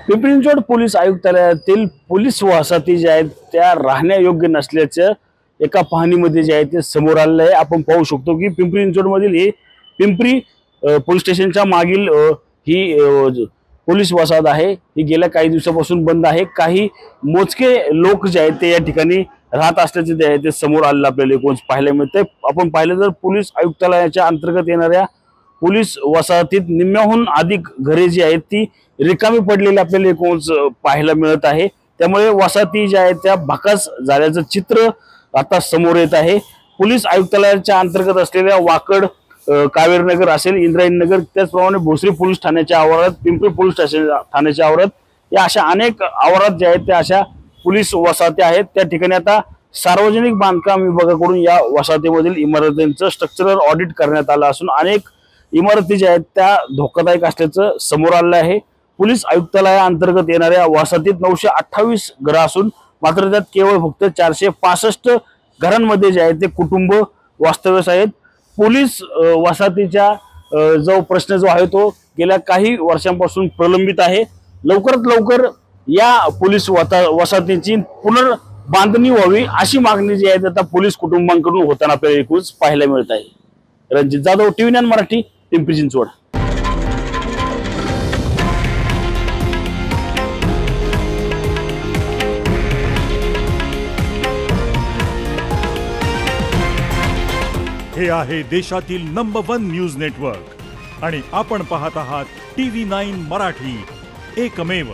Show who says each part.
Speaker 1: Pimpri Chinchwad police आयुक्तालयातील police वसाहती ज्या आहेत त्या राहण्यायोग्य नसल्याचं एका पाहणीमध्ये जे आहे ते समोर आलेलं आहे। आपण पाहू शकतो की पिंपरी चिंचवड मधील ही पिंपरी पोलीस स्टेशनच्या मागील ही पोलीस वसाहत आहे। ही गेल्या काही दिवसापासून बंद आहे। काही मोजके लोक जे आहेत ते या ठिकाणी राहत असल्याचे जे आहे ते समोर आलेलं आपल्याला एकूण पाहायला मिळते। आपण पाहिलं तर पोलीस आयुक्तालयाच्या अंतर्गत येणाऱ्या पोलीस वसाहतीत निम्म्याहून अधिक घरे जी आहेत ती रिकामी पडलेली आपल्याला एकूण पाहायला मिळत आहे। त्यामुळे वसाहती ज्या आहेत त्या भकास झाल्याचं चित्र आता समोर येत आहे। पोलीस आयुक्तालयाच्या अंतर्गत असलेल्या वाकड कावेरनगर असेल, इंद्रायणीनगर, त्याचप्रमाणे भोसरी पोलीस ठाण्याच्या आवारात, पिंपरी पोलीस ठाण्याच्या आवारात या अशा अनेक आवारात ज्या आहेत त्या अशा पोलीस वसाहती आहेत। त्या ठिकाणी आता सार्वजनिक बांधकाम विभागाकडून या वसाहतीमधील इमारतींचं स्ट्रक्चरल ऑडिट करण्यात आलं असून अनेक इमारती ज्या आहेत त्या धोकादायक असल्याचं समोर आलं आहे। पोलीस आयुक्तालयाअंतर्गत येणाऱ्या वसाहतीत 928 घरं असून मात्र त्यात केवळ फक्त 465 घरांमध्ये जे आहे ते कुटुंब वास्तव्यास आहेत। पोलीस वसाहतीचा जो प्रश्न जो आहे तो गेल्या काही वर्षांपासून प्रलंबित आहे। लवकरात लवकर या पोलीस वसाहतीची पुनर्बांधणी व्हावी अशी मागणी जी आहे आता पोलीस कुटुंबांकडून होताना आपल्याला एकूणच पाहायला मिळत आहे। रणजित जाधव, TV9 मराठी, पिंपरी चिंचवड।
Speaker 2: हे आहे देशातील नंबर 1 न्यूज नेटवर्क आणि आपण पाहत आहात TV9 मराठी, एकमेव।